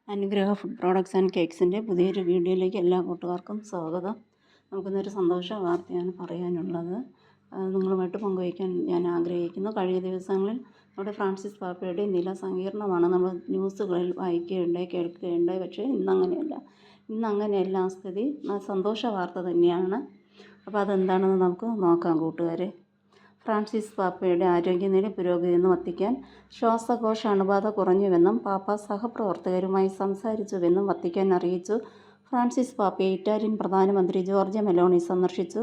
അനുഗ്രഹ food products and കേക്ക്സിൻ്റെ പുതിയൊരു വീഡിയോയിലേക്ക് എല്ലാ കൂട്ടുകാർക്കും സ്വാഗതം. നമുക്കിന്നൊരു സന്തോഷ വാർത്തയാണ് പറയാനുള്ളത്. നിങ്ങളുമായിട്ട് പങ്കുവയ്ക്കാൻ ഞാൻ ആഗ്രഹിക്കുന്നു. കഴിഞ്ഞ ദിവസങ്ങളിൽ നമ്മുടെ ഫ്രാൻസിസ് പാപ്പയുടെ നില സങ്കീർണമാണ് നമ്മൾ ന്യൂസുകളിൽ വായിക്കുകയുണ്ടായി കേൾക്കുകയുണ്ടായി. പക്ഷേ ഇന്നങ്ങനെയല്ല ആ സ്ഥിതി. സന്തോഷ വാർത്ത തന്നെയാണ്. അപ്പോൾ അതെന്താണെന്ന് നമുക്ക് നോക്കാം കൂട്ടുകാരെ. ഫ്രാൻസിസ് പാപ്പയുടെ ആരോഗ്യനില പുരോഗതിയെന്ന് വത്തിക്കാൻ. ശ്വാസകോശ അണുബാധ കുറഞ്ഞുവെന്നും പാപ്പ സഹപ്രവർത്തകരുമായി സംസാരിച്ചുവെന്നും വത്തിക്കാൻ അറിയിച്ചു. ഫ്രാൻസിസ് പാപ്പയെ ഇറ്റാലിയൻ പ്രധാനമന്ത്രി ജോർജിയ മെലോണി സന്ദർശിച്ചു.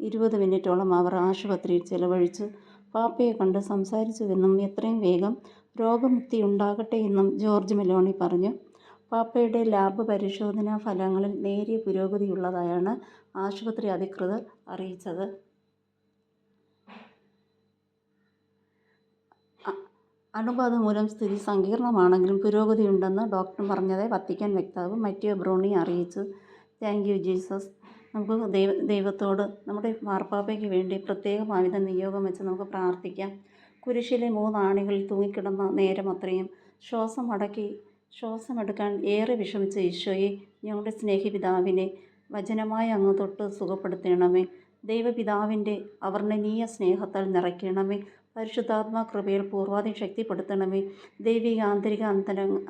20 മിനിറ്റോളം അവർ ആശുപത്രിയിൽ ചെലവഴിച്ചു. പാപ്പയെ കണ്ട് സംസാരിച്ചുവെന്നും എത്രയും വേഗം രോഗമുക്തിയുണ്ടാകട്ടെ എന്നും ജോർജ് മെലോണി പറഞ്ഞു. പാപ്പയുടെ ലാബ് പരിശോധനാ ഫലങ്ങളിൽ നേരിയ പുരോഗതിയുള്ളതായാണ് ആശുപത്രി അധികൃതർ അറിയിച്ചത്. അണുബാധ മൂലം സ്ഥിതി സങ്കീർണമാണെങ്കിലും പുരോഗതിയുണ്ടെന്ന് ഡോക്ടർ പറഞ്ഞതായി വത്തിക്കാൻ വക്താവ് മറ്റിയോ ബ്രൂണി അറിയിച്ചു. Thank you Jesus. നമുക്ക് ദൈവത്തോട് നമ്മുടെ മാർപ്പാപ്പയ്ക്ക് വേണ്ടി പ്രത്യേകമാവിധ നിയോഗം വെച്ച് നമുക്ക് പ്രാർത്ഥിക്കാം. കുരിശിലെ 3 ആണികളിൽ തൂങ്ങിക്കിടന്ന നേരം അത്രയും ശ്വാസമെടുക്കാൻ ഏറെ വിഷമിച്ച ഈശോയെ, ഞങ്ങളുടെ സ്നേഹിപിതാവിനെ വചനമായി അങ്ങ് തൊട്ട് സുഖപ്പെടുത്തണമേ. ദൈവപിതാവിൻ്റെ അവർണ്ണനീയ സ്നേഹത്താൽ നിറയ്ക്കണമേ. പരിശുദ്ധാത്മാ കൃപയിൽ പൂർവാധി ശക്തിപ്പെടുത്തണമേ. ദൈവിക ആന്തരിക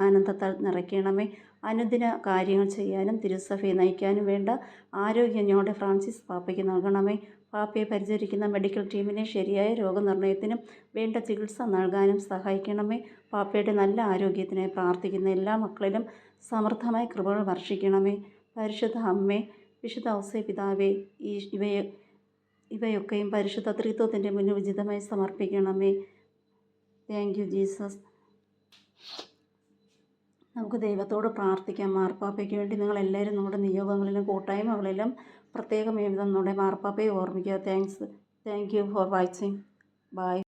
ആനന്ദത്താൽ നിറയ്ക്കണമേ. അനുദിന കാര്യങ്ങൾ ചെയ്യാനും തിരുസഭയെ നയിക്കാനും വേണ്ട ആരോഗ്യം ഞങ്ങളുടെ ഫ്രാൻസിസ് പാപ്പയ്ക്ക് നൽകണമേ. പാപ്പയെ പരിചരിക്കുന്ന മെഡിക്കൽ ടീമിനെ ശരിയായ രോഗനിർണയത്തിനും വേണ്ട ചികിത്സ നൽകാനും സഹായിക്കണമേ. പാപ്പയുടെ നല്ല ആരോഗ്യത്തിനായി പ്രാർത്ഥിക്കുന്ന എല്ലാ മക്കളിലും സമൃദ്ധമായ കൃപകൾ വർഷിക്കണമേ. പരിശുദ്ധ അമ്മേ, വിശുദ്ധ ഔസേപിതാവേ, ഇവയൊക്കെയും പരിശുദ്ധ ത്രിത്വത്തിൻ്റെ മുന്നിൽ ഉചിതമായി സമർപ്പിക്കണമേ. Thank you Jesus. നമുക്ക് ദൈവത്തോട് പ്രാർത്ഥിക്കാം. മാർപ്പാപ്പയ്ക്ക് വേണ്ടി നിങ്ങളെല്ലാവരും നമ്മുടെ നിയോഗങ്ങളിലും കൂട്ടായ്മകളിലും പ്രത്യേകം വിധം നമ്മുടെ മാർപ്പാപ്പയെ ഓർമ്മിക്കുക. Thank you for watching. By.